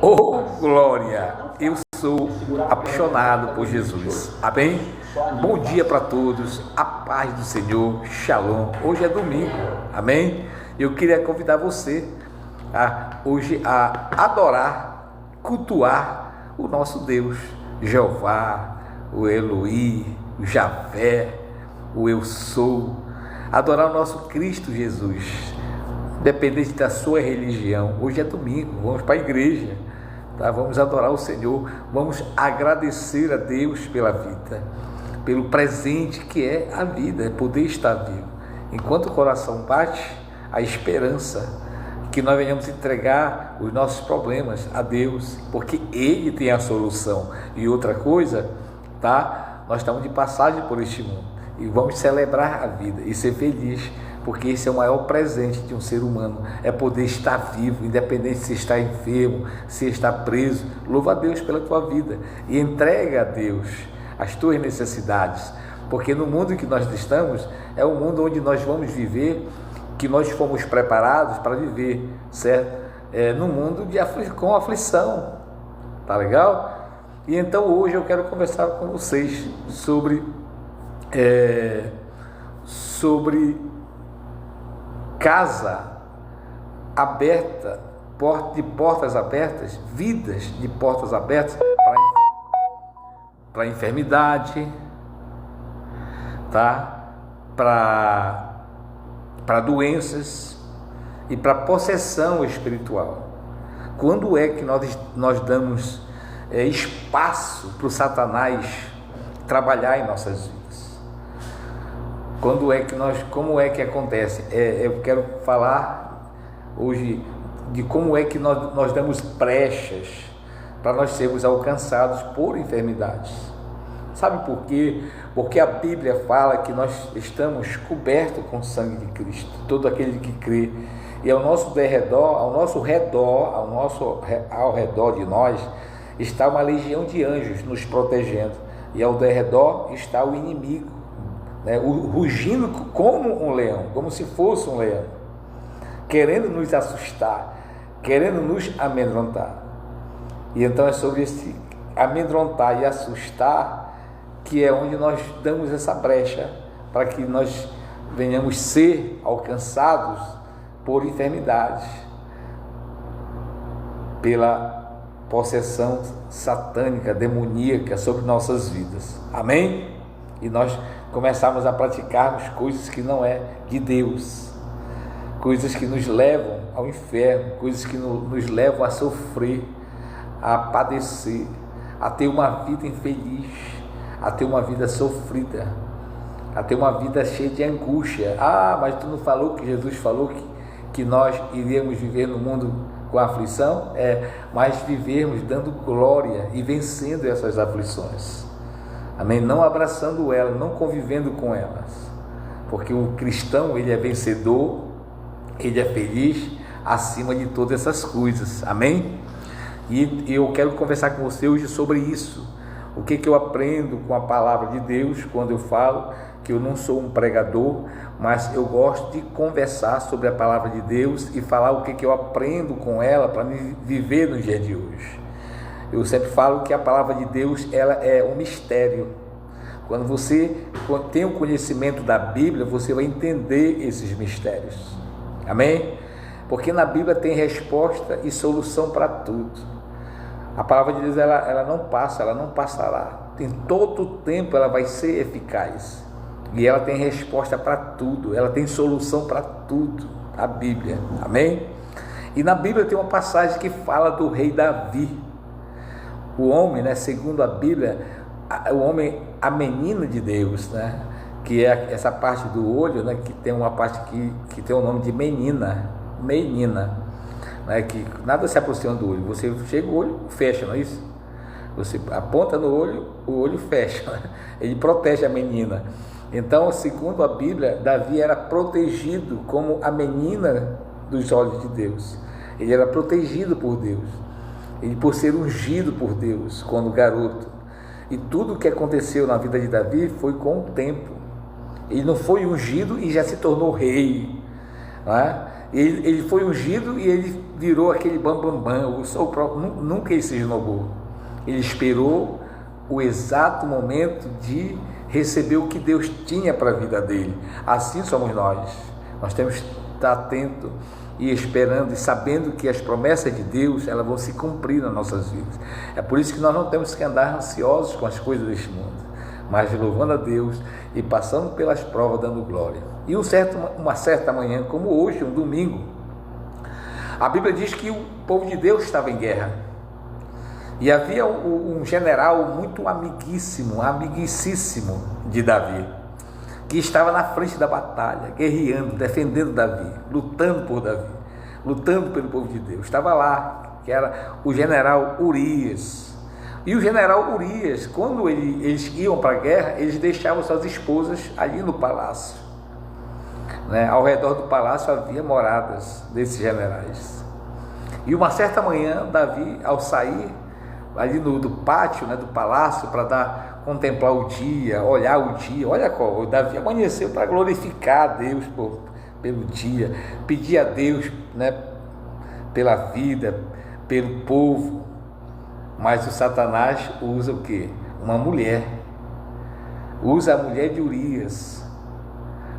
Oh, glória! Eu sou apaixonado por Jesus. Amém? Bom dia para todos. A paz do Senhor. Shalom. Hoje é domingo. Amém? Eu queria convidar você hoje a adorar, cultuar o nosso Deus, Jeová, o Eloí, o Javé, o Eu Sou. Adorar o nosso Cristo Jesus. Independente da sua religião, hoje é domingo, vamos para a igreja, tá? Vamos adorar o Senhor, vamos agradecer a Deus pela vida, pelo presente que é a vida, é poder estar vivo. Enquanto o coração bate, a esperança que nós venhamos entregar os nossos problemas a Deus, porque Ele tem a solução. E outra coisa, tá? Nós estamos de passagem por este mundo e vamos celebrar a vida e ser feliz, porque esse é o maior presente de um ser humano, é poder estar vivo, independente se está enfermo, se está preso. Louva a Deus pela tua vida e entrega a Deus as tuas necessidades, porque no mundo em que nós estamos, é o mundo onde nós vamos viver, que nós fomos preparados para viver, certo? No mundo com aflição, tá legal? E então hoje eu quero conversar com vocês sobre casa aberta, de portas abertas, vidas de portas abertas para enfermidade, tá? Para doenças e para possessão espiritual. Quando é que nós damos espaço para o Satanás trabalhar em nossas vidas? Como é que acontece? Eu quero falar hoje de como é que nós damos brechas para nós sermos alcançados por enfermidades. Sabe por quê? Porque a Bíblia fala que nós estamos cobertos com o sangue de Cristo, todo aquele que crê. E ao redor de nós está uma legião de anjos nos protegendo. E ao redor está o inimigo, rugindo como um leão, como se fosse um leão, querendo nos assustar, querendo nos amedrontar. E então é sobre esse amedrontar e assustar que é onde nós damos essa brecha para que nós venhamos ser alcançados por enfermidades, pela possessão satânica, demoníaca sobre nossas vidas. Amém? E nós começarmos a praticarmos coisas que não é de Deus, coisas que nos levam ao inferno, coisas que nos levam a sofrer, a padecer, a ter uma vida infeliz, a ter uma vida sofrida, a ter uma vida cheia de angústia. Mas tu não falou que Jesus falou que nós iríamos viver no mundo com aflição? Mas vivermos dando glória e vencendo essas aflições. Amém? Não abraçando elas, não convivendo com elas, porque o cristão, ele é vencedor, ele é feliz acima de todas essas coisas. Amém? E eu quero conversar com você hoje sobre isso. O que eu aprendo com a palavra de Deus quando eu falo que eu não sou um pregador, mas eu gosto de conversar sobre a palavra de Deus e falar o que eu aprendo com ela para me viver no dia de hoje. Eu sempre falo que a palavra de Deus, ela é um mistério. Quando você tem o conhecimento da Bíblia, você vai entender esses mistérios. Amém? Porque na Bíblia tem resposta e solução para tudo. A palavra de Deus, ela não passa, ela não passará. Em todo o tempo ela vai ser eficaz. E ela tem resposta para tudo, ela tem solução para tudo. A Bíblia. Amém? E na Bíblia tem uma passagem que fala do rei Davi. O homem, segundo a Bíblia, o homem, a menina de Deus, que é essa parte do olho, que tem uma parte que tem o nome de menina, que nada se aproxima do olho. Você chega, o olho fecha, não é isso? Você aponta no olho, o olho fecha, ele protege a menina. Então, segundo a Bíblia, Davi era protegido como a menina dos olhos de Deus. Ele era protegido por Deus, ele por ser ungido por Deus quando garoto. E tudo o que aconteceu na vida de Davi foi com o tempo. Ele não foi ungido e já se tornou rei, não é? Ele foi ungido e ele virou aquele bambambam, nunca ele se esnobou. Ele esperou o exato momento de receber o que Deus tinha para a vida dele. Assim somos nós. Nós temos que estar atento e esperando e sabendo que as promessas de Deus, elas vão se cumprir nas nossas vidas. É por isso que nós não temos que andar ansiosos com as coisas deste mundo, mas louvando a Deus e passando pelas provas, dando glória. E uma certa manhã, como hoje, um domingo, a Bíblia diz que o povo de Deus estava em guerra. E havia um general muito amiguíssimo de Davi, que estava na frente da batalha, guerreando, defendendo Davi, lutando por Davi, lutando pelo povo de Deus. Estava lá, que era o general Urias. E o general Urias, quando eles iam para a guerra, eles deixavam suas esposas ali no palácio, né? Ao redor do palácio havia moradas desses generais. E uma certa manhã, Davi, ao sair ali do pátio, né, do palácio, para contemplar o dia, olhar o dia, olha qual, o Davi amanheceu para glorificar a Deus pelo dia, pedir a Deus, né, pela vida, pelo povo. Mas o Satanás usa o quê? Uma mulher, usa a mulher de Urias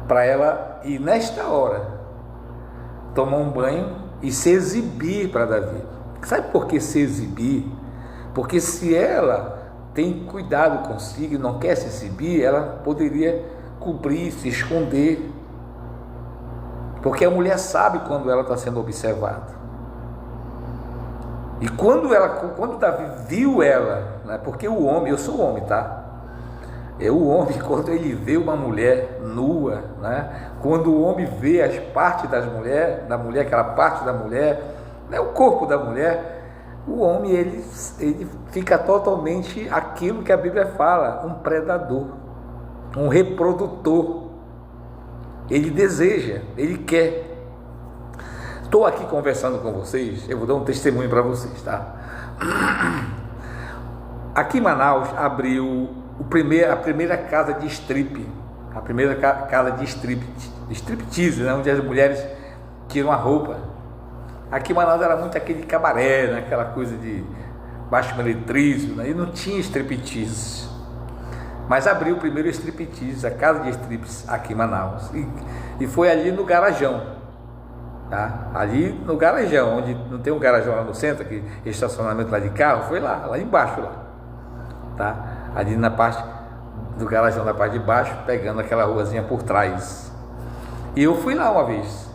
para ela ir nesta hora tomar um banho e se exibir para Davi. Sabe por que se exibir? Porque se ela tem cuidado consigo e não quer se exibir, ela poderia cobrir, se esconder, porque a mulher sabe quando ela está sendo observada. E quando Davi viu ela, né, porque o homem, eu sou homem, tá? O homem, quando ele vê uma mulher nua, né, quando o homem vê as partes da mulher, aquela parte da mulher, né, o corpo da mulher, o homem ele fica totalmente aquilo que a Bíblia fala, um predador, um reprodutor. Ele deseja, ele quer. Estou aqui conversando com vocês, eu vou dar um testemunho para vocês, tá? Aqui em Manaus abriu a primeira casa de strip, a primeira casa de striptease, né, onde as mulheres tiram a roupa. Aqui em Manaus era muito aquele cabaré, né, aquela coisa de baixo meletrismo, né, e não tinha striptease. Mas abriu o primeiro striptease, a casa de strips aqui em Manaus, e foi ali no Garajão. Tá? Ali no Garajão, onde não tem um garajão lá no centro, aqui, estacionamento lá de carro, foi lá embaixo lá, tá? Ali na parte do Garajão, na parte de baixo, pegando aquela ruazinha por trás. E eu fui lá uma vez,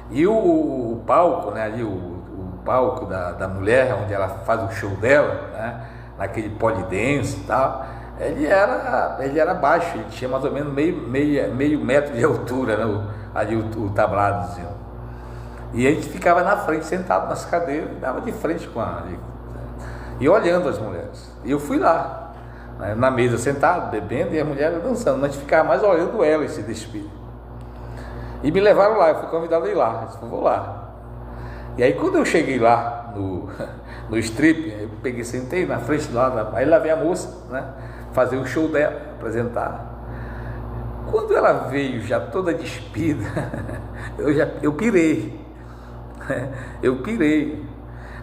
e o palco, né, ali o palco da mulher, onde ela faz o show dela, né, naquele polidense e tal, ele era baixo, ele tinha mais ou menos meio metro de altura, né, ali o tabladozinho. E a gente ficava na frente, sentado nas cadeiras, e dava de frente com ela, e olhando as mulheres. E eu fui lá, né, na mesa sentado, bebendo, e a mulher dançando. A gente ficava mais olhando ela, esse desfile. E me levaram lá, eu fui convidado a ir lá. Eu disse, vou lá. E aí quando eu cheguei lá no strip, eu peguei, sentei na frente lá, aí lá veio a moça, né, fazer o show dela, apresentar. Quando ela veio já toda despida, eu pirei. Eu pirei.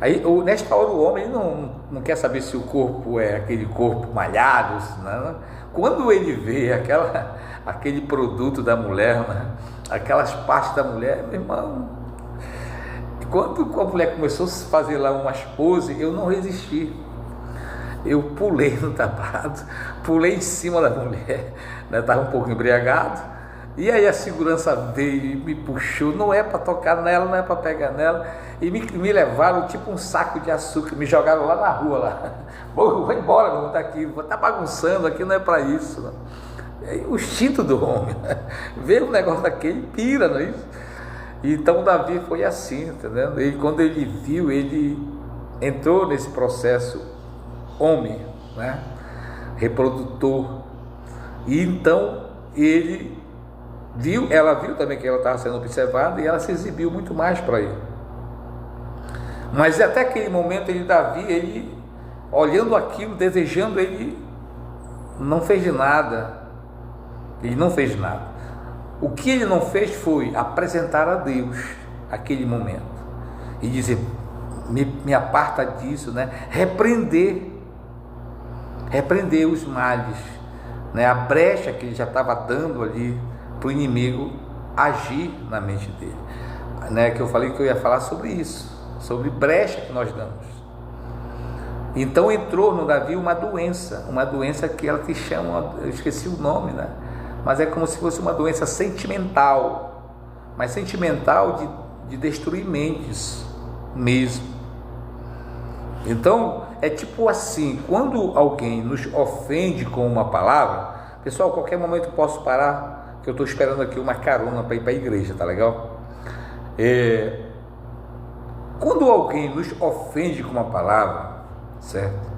Aí, nesta hora, o homem não quer saber se o corpo é aquele corpo malhado, né? Quando ele vê aquele produto da mulher, né? Aquelas partes da mulher, meu irmão, quando a mulher começou a fazer lá umas poses, eu não resisti. Eu pulei no tablado, pulei em cima da mulher, né? Estava um pouco embriagado. E aí a segurança veio e me puxou, não é para tocar nela, não é para pegar nela, e me levaram tipo um saco de açúcar, me jogaram lá na rua, lá. Vai embora, não está aqui, está bagunçando, aqui não é para isso. Não. O instinto do homem, né? Vê um negócio daquele, pira, não é isso? Então Davi foi assim, entendeu? E quando ele viu, ele entrou nesse processo homem, né? Reprodutor, e então ela viu também que ela estava sendo observada e ela se exibiu muito mais para ele. Mas até aquele momento Davi, olhando aquilo, desejando, ele não fez nada. Ele não fez nada. O que ele não fez foi apresentar a Deus aquele momento e dizer: me aparta disso, né? Repreender os males, né? A brecha que ele já estava dando ali para o inimigo agir na mente dele, né? Que eu falei que eu ia falar sobre isso, sobre brecha que nós damos. Então entrou no Davi uma doença que ela te chama, eu esqueci o nome, né? Mas é como se fosse uma doença sentimental, mas sentimental de destruir mentes mesmo. Então é tipo assim, quando alguém nos ofende com uma palavra, pessoal, a qualquer momento eu posso parar, que eu estou esperando aqui uma carona para ir para a igreja, tá legal? Quando alguém nos ofende com uma palavra, certo?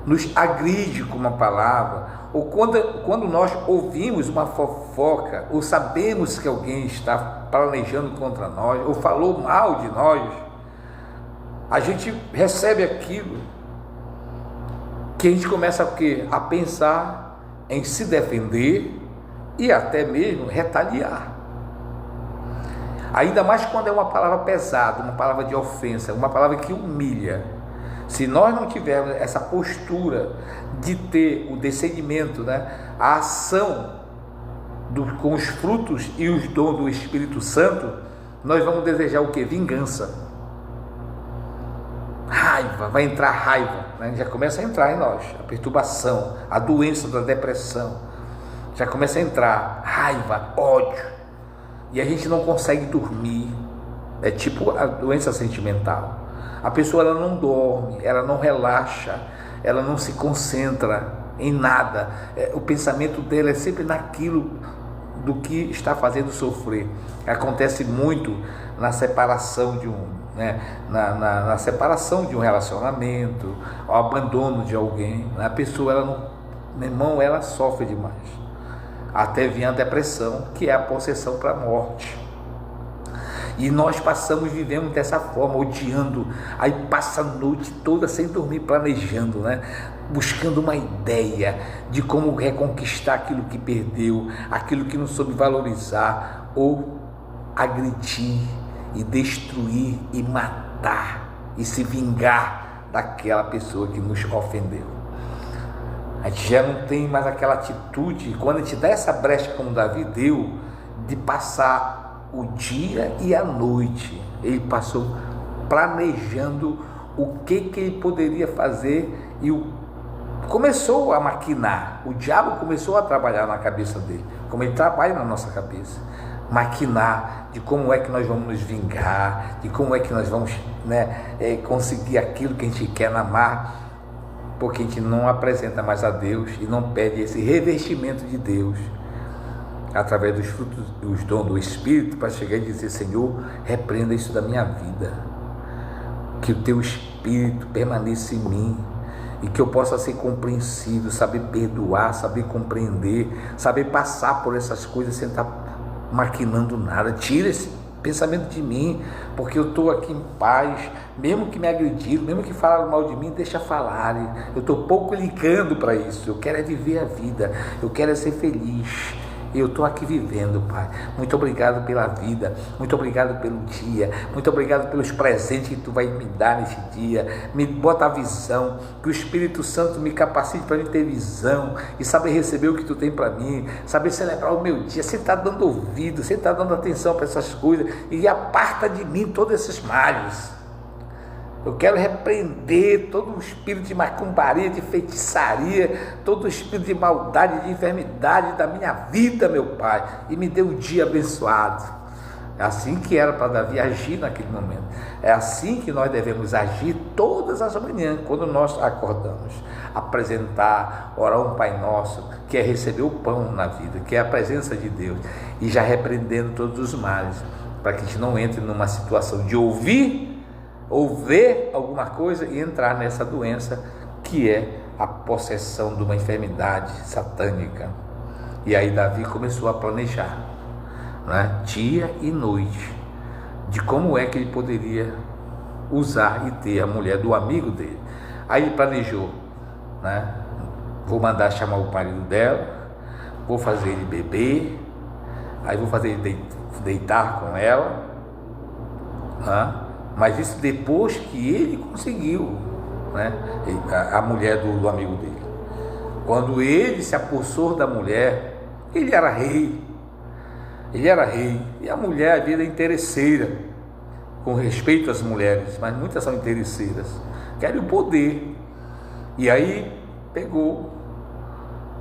Nos agride com uma palavra, ou quando nós ouvimos uma fofoca, ou sabemos que alguém está planejando contra nós, ou falou mal de nós, a gente recebe aquilo, que a gente começa a pensar em se defender e até mesmo retaliar. Ainda mais quando é uma palavra pesada, uma palavra de ofensa, uma palavra que humilha. Se nós não tivermos essa postura de ter o discernimento, né, a ação com os frutos e os dons do Espírito Santo, nós vamos desejar o que? Vingança. Raiva, vai entrar raiva, né? Já começa a entrar em nós, a perturbação, a doença da depressão, já começa a entrar raiva, ódio, e a gente não consegue dormir, é tipo a doença sentimental. A pessoa ela não dorme, ela não relaxa, ela não se concentra em nada, o pensamento dela é sempre naquilo do que está fazendo sofrer. Acontece muito na separação de na separação de um relacionamento, ao abandono de alguém. A pessoa, ela não, meu irmão, ela sofre demais, até vir a depressão, que é a possessão para a morte. E nós vivemos dessa forma, odiando, aí passa a noite toda sem dormir, planejando, né? Buscando uma ideia de como reconquistar aquilo que perdeu, aquilo que não soube valorizar, ou agredir e destruir e matar e se vingar daquela pessoa que nos ofendeu. A gente já não tem mais aquela atitude, quando a gente dá essa brecha como Davi deu, de passar o dia e a noite, ele passou planejando o que ele poderia fazer, e começou a maquinar, o diabo começou a trabalhar na cabeça dele, como ele trabalha na nossa cabeça, maquinar de como é que nós vamos nos vingar, de como é que nós vamos, conseguir aquilo que a gente quer na mar, porque a gente não apresenta mais a Deus e não pede esse revestimento de Deus através dos frutos, dos dons do Espírito, para chegar e dizer: Senhor, repreenda isso da minha vida, que o teu Espírito permaneça em mim, e que eu possa ser compreensível, saber perdoar, saber compreender, saber passar por essas coisas sem estar maquinando nada. Tira esse pensamento de mim, porque eu estou aqui em paz, mesmo que me agrediram, mesmo que falaram mal de mim, deixa falarem, eu estou pouco ligando para isso, eu quero viver a vida, eu quero ser feliz. Eu estou aqui vivendo, Pai. Muito obrigado pela vida, muito obrigado pelo dia, muito obrigado pelos presentes que Tu vai me dar nesse dia. Me bota a visão, que o Espírito Santo me capacite para me ter visão e saber receber o que Tu tem para mim, saber celebrar o meu dia. Você está dando ouvido, você está dando atenção para essas coisas, e aparta de mim todos esses males. Eu quero repreender todo o espírito de macumbaria, de feitiçaria, todo o espírito de maldade, de enfermidade da minha vida, meu Pai, e me dê um dia abençoado. É assim que era para Davi agir naquele momento. É assim que nós devemos agir todas as manhãs, quando nós acordamos. Apresentar, orar um Pai Nosso, que é receber o pão na vida, que é a presença de Deus, e já repreendendo todos os males, para que a gente não entre numa situação de ouvir ou ver alguma coisa e entrar nessa doença, que é a possessão de uma enfermidade satânica. E aí Davi começou a planejar, né, dia e noite, de como é que ele poderia usar e ter a mulher do amigo dele. Aí ele planejou, né, vou mandar chamar o marido dela, vou fazer ele beber, aí vou fazer ele deitar com ela, né? Mas isso depois que ele conseguiu, né? A mulher do amigo dele. Quando ele se apossou da mulher, ele era rei. Ele era rei. E a mulher, a vida é interesseira, com respeito às mulheres, mas muitas são interesseiras, querem o poder. E aí pegou,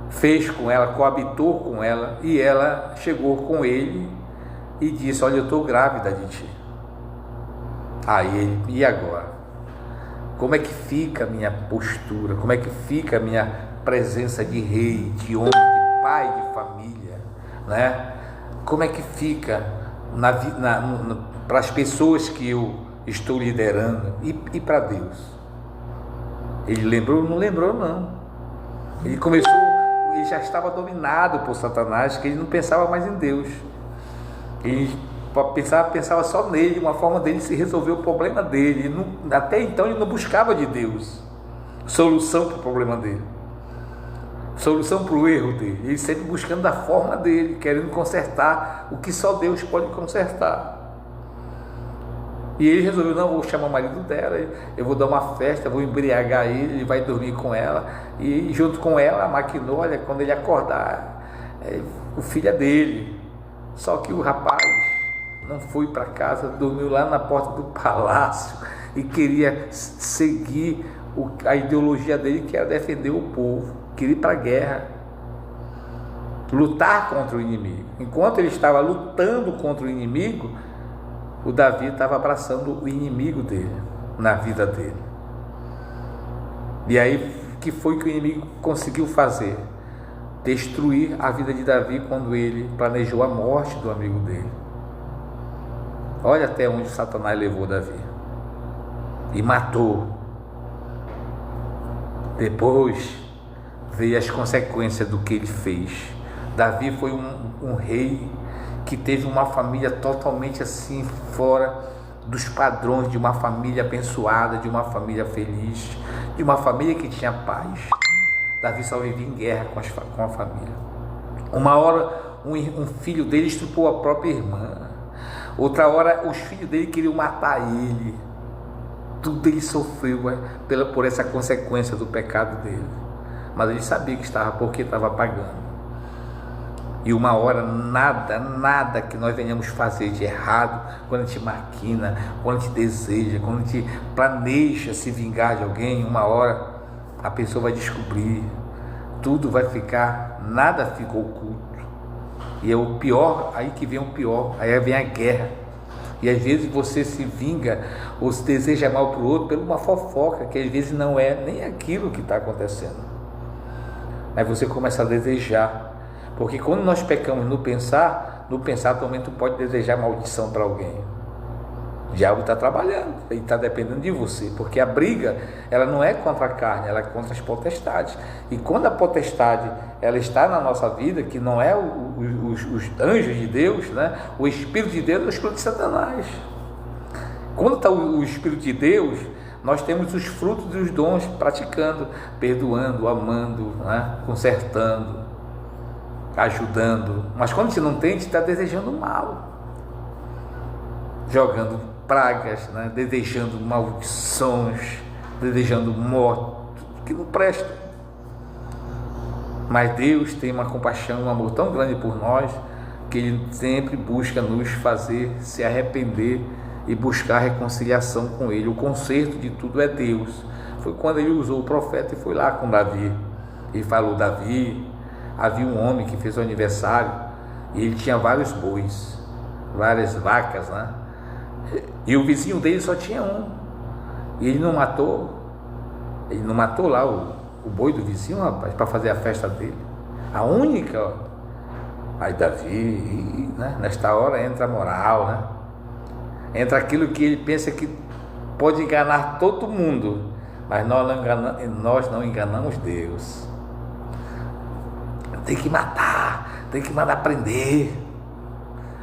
fez com ela, coabitou com ela, e ela chegou com ele e disse: olha, eu estou grávida de ti. Aí ele: e agora? Como é que fica a minha postura? Como é que fica a minha presença de rei, de homem, de pai de família, né? Como é que fica para as pessoas que eu estou liderando e para Deus? Ele lembrou? Não lembrou, não. Ele já estava dominado por Satanás, que ele não pensava mais em Deus. Ele pensava só nele, uma forma dele se resolver o problema dele. Até então ele não buscava de Deus solução para o problema dele, solução para o erro dele. Ele sempre buscando da forma dele, querendo consertar o que só Deus pode consertar. E ele resolveu: não, vou chamar o marido dela, eu vou dar uma festa, vou embriagar ele vai dormir com ela, e junto com ela maquinou: olha, quando ele acordar, o filho é dele. Só que o rapaz não foi para casa, dormiu lá na porta do palácio e queria seguir a ideologia dele, que era defender o povo, queria ir para a guerra, lutar contra o inimigo. Enquanto ele estava lutando contra o inimigo, o Davi estava abraçando o inimigo dele, na vida dele. E aí, o que foi que o inimigo conseguiu fazer? Destruir a vida de Davi quando ele planejou a morte do amigo dele. Olha até onde Satanás levou Davi. E matou. Depois veio as consequências do que ele fez. Davi foi um rei que teve uma família totalmente assim, fora dos padrões de uma família abençoada, de uma família feliz, de uma família que tinha paz. Davi só vivia em guerra com a família. Uma hora um filho dele estuprou a própria irmã. Outra hora os filhos dele queriam matar ele. Tudo ele sofreu por essa consequência do pecado dele. Mas ele sabia que estava, porque estava pagando. E uma hora nada que nós venhamos fazer de errado, quando a gente maquina, quando a gente deseja, quando a gente planeja se vingar de alguém, uma hora a pessoa vai descobrir, tudo vai ficar, nada fica oculto. E é o pior, aí que vem o pior, aí vem a guerra. E às vezes você se vinga ou se deseja mal para o outro por uma fofoca, que às vezes não é nem aquilo que está acontecendo. Aí você começa a desejar. Porque quando nós pecamos no pensar também tu pode desejar maldição para alguém. O diabo está trabalhando, ele está dependendo de você, porque a briga, ela não é contra a carne, ela é contra as potestades. E quando a potestade, ela está na nossa vida, que não é os anjos de Deus, né? O Espírito de Deus é o Espírito de Satanás. Quando está o Espírito de Deus, nós temos os frutos dos dons praticando, perdoando, amando, né? Consertando, ajudando. Mas quando a gente não tem, a gente está desejando mal, jogando pragas, né? Desejando maldições, desejando morte, que não presta. Mas Deus tem uma compaixão, um amor tão grande por nós, que Ele sempre busca nos fazer se arrepender e buscar reconciliação com Ele. O conserto de tudo é Deus. Foi quando Ele usou o profeta e foi lá com Davi. Ele falou: Davi, havia um homem que fez o aniversário e ele tinha vários bois, várias vacas, né? E o vizinho dele só tinha um. E ele não matou lá o boi do vizinho, rapaz, para fazer a festa dele. A única, ó. Aí Davi, né? Nesta hora entra a moral, né? Entra aquilo que ele pensa que pode enganar todo mundo, mas nós não enganamos Deus. Tem que mandar prender.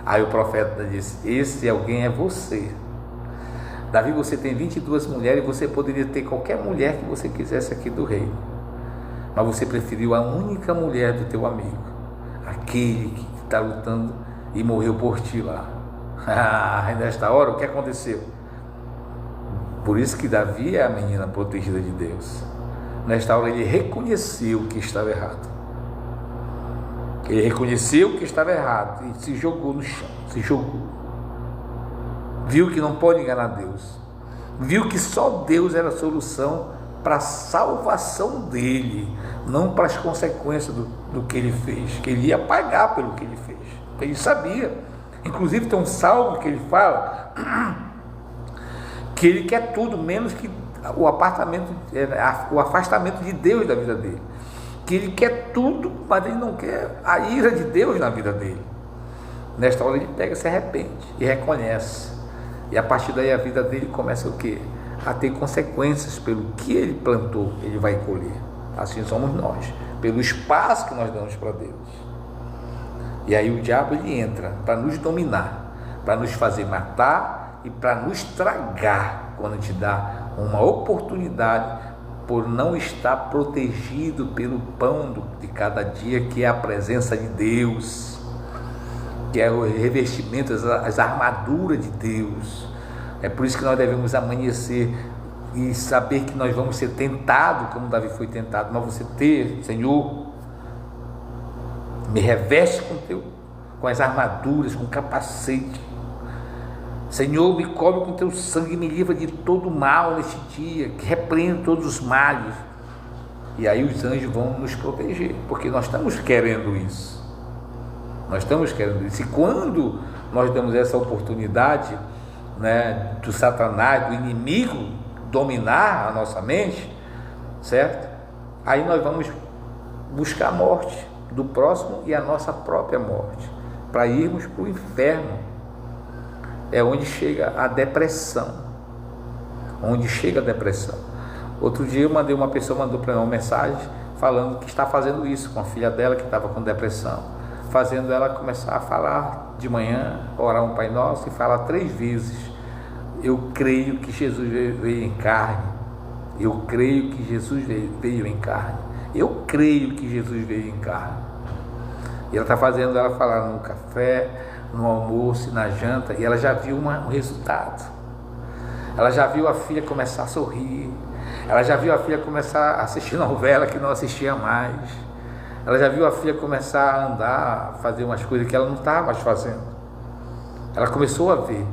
Aí o profeta disse: esse alguém é você. Davi, você tem 22 mulheres e você poderia ter qualquer mulher que você quisesse aqui do reino, mas você preferiu a única mulher do teu amigo, aquele que está lutando e morreu por ti lá. E nesta hora, o que aconteceu? Por isso que Davi é a menina protegida de Deus. Nesta hora ele reconheceu que estava errado. Ele reconheceu que estava errado e se jogou no chão, se jogou. Viu que não pode enganar Deus. Viu que só Deus era a solução para a salvação dele, não para as consequências do que ele fez, que ele ia pagar pelo que ele fez. Ele sabia. Inclusive tem um salmo que ele fala que ele quer tudo menos que o afastamento de Deus da vida dele. Que ele quer tudo, mas ele não quer a ira de Deus na vida dele. Nesta hora ele pega, se arrepende e reconhece. E a partir daí a vida dele começa o quê? A ter consequências pelo que ele plantou, ele vai colher. Assim somos nós, pelo espaço que nós damos para Deus. E aí o diabo ele entra para nos dominar, para nos fazer matar e para nos tragar quando te dá uma oportunidade por não estar protegido pelo pão de cada dia, que é a presença de Deus, que é o revestimento, as armaduras de Deus. É por isso que nós devemos amanhecer e saber que nós vamos ser tentados, como Davi foi tentado, mas você ter, Senhor, me reveste com as armaduras, com o capacete. Senhor, me cobre com teu sangue, me livra de todo mal neste dia, que repreenda todos os males. E aí os anjos vão nos proteger, porque nós estamos querendo isso. Nós estamos querendo isso. E quando nós damos essa oportunidade, né, do Satanás, do inimigo dominar a nossa mente, certo? Aí nós vamos buscar a morte do próximo e a nossa própria morte, para irmos para o inferno. É onde chega a depressão. Outro dia uma pessoa mandou para mim uma mensagem falando que está fazendo isso com a filha dela que estava com depressão, fazendo ela começar a falar de manhã, orar um Pai Nosso e falar 3 vezes: eu creio que Jesus veio em carne, eu creio que Jesus veio em carne, eu creio que Jesus veio em carne. E ela está fazendo ela falar no café, no almoço e na janta, e ela já viu um resultado. Ela já viu a filha começar a sorrir, ela já viu a filha começar a assistir novela que não assistia mais, ela já viu a filha começar a andar, a fazer umas coisas que ela não estava mais fazendo. Ela começou a ver,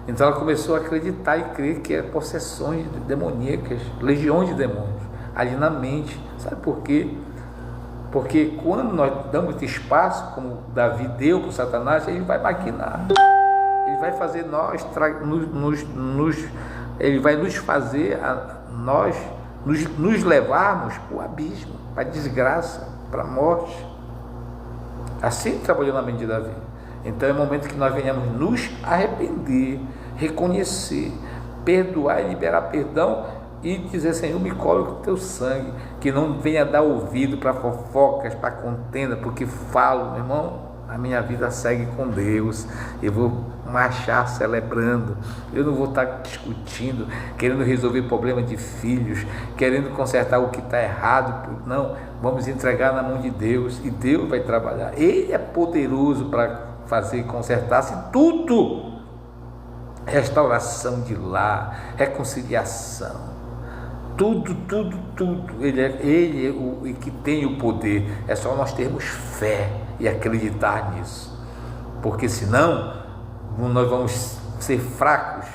então ela começou a acreditar e crer que eram possessões demoníacas, legiões de demônios ali na mente. Sabe por quê? Porque quando nós damos espaço, como Davi deu para o Satanás, ele vai maquinar, ele vai fazer ele vai nos fazer nos levarmos para o abismo, para a desgraça, para a morte. Assim trabalhou na mente de Davi. Então é o momento que nós venhamos nos arrepender, reconhecer, perdoar e liberar perdão, e dizer: Senhor, me cobre com o teu sangue, que não venha dar ouvido para fofocas, para contenda, porque falo, meu irmão, a minha vida segue com Deus, eu vou marchar celebrando, eu não vou estar discutindo, querendo resolver problema de filhos, querendo consertar o que está errado. Não, vamos entregar na mão de Deus, e Deus vai trabalhar. Ele é poderoso para fazer consertar-se tudo, restauração de lar, reconciliação, tudo, ele é o que tem o poder. É só nós termos fé e acreditar nisso, porque senão nós vamos ser fracos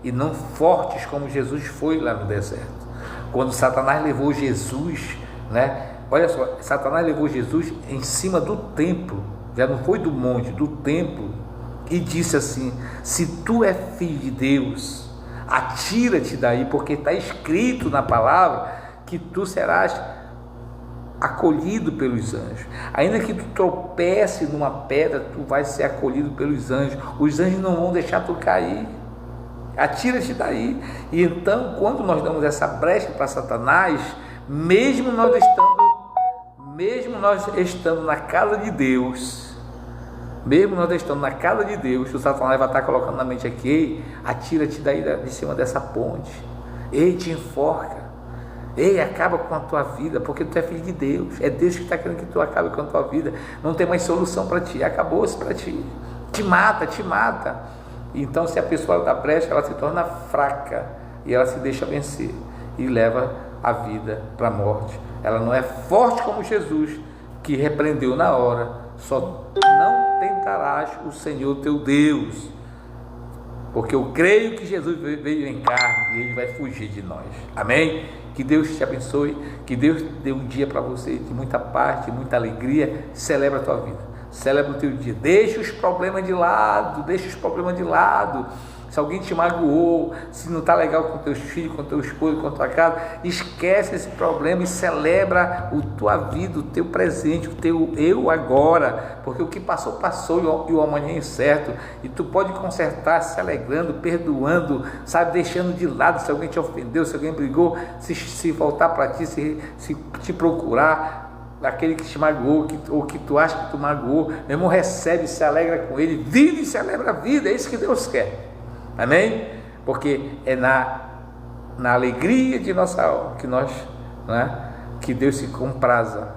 e não fortes como Jesus foi lá no deserto. Quando Satanás levou Jesus, né? Olha só, Satanás levou Jesus em cima do templo, já não foi do monte, do templo, e disse assim: se tu é filho de Deus, atira-te daí, porque está escrito na palavra que tu serás acolhido pelos anjos. Ainda que tu tropece numa pedra, tu vais ser acolhido pelos anjos. Os anjos não vão deixar tu cair. Atira-te daí. E então, quando nós damos essa brecha para Satanás, mesmo nós estando na casa de Deus, o Satanás vai estar colocando na mente aqui: atira-te daí de cima dessa ponte, te enforca, acaba com a tua vida, porque tu é filho de Deus, é Deus que está querendo que tu acabe com a tua vida, não tem mais solução para ti, acabou-se para ti, te mata, Então, se a pessoa dá brecha, ela se torna fraca e ela se deixa vencer e leva a vida para a morte. Ela não é forte como Jesus, que repreendeu na hora: só não tentarás o Senhor teu Deus, porque eu creio que Jesus veio em carne e Ele vai fugir de nós. Amém? Que Deus te abençoe, que Deus dê um dia para você de muita paz, de muita alegria. Celebra a tua vida, celebra o teu dia, deixa os problemas de lado, Se alguém te magoou, se não está legal com teus filhos, com teu esposo, com tua casa, esquece esse problema e celebra a tua vida, o teu presente, o teu eu agora, porque o que passou, passou e o amanhã é incerto, e tu pode consertar se alegrando, perdoando, sabe, deixando de lado se alguém te ofendeu, se alguém brigou, se voltar para ti, se te procurar, aquele que te magoou, ou que tu acha que tu magoou, meu irmão, recebe, se alegra com ele, vive e celebra a vida, é isso que Deus quer. Amém? Porque é na alegria de nossa alma que nós, que Deus se compraza.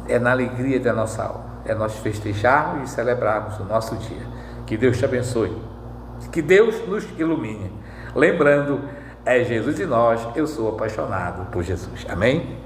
É na alegria da nossa alma, é nós festejarmos e celebrarmos o nosso dia. Que Deus te abençoe, que Deus nos ilumine. Lembrando, é Jesus em nós, eu sou apaixonado por Jesus. Amém?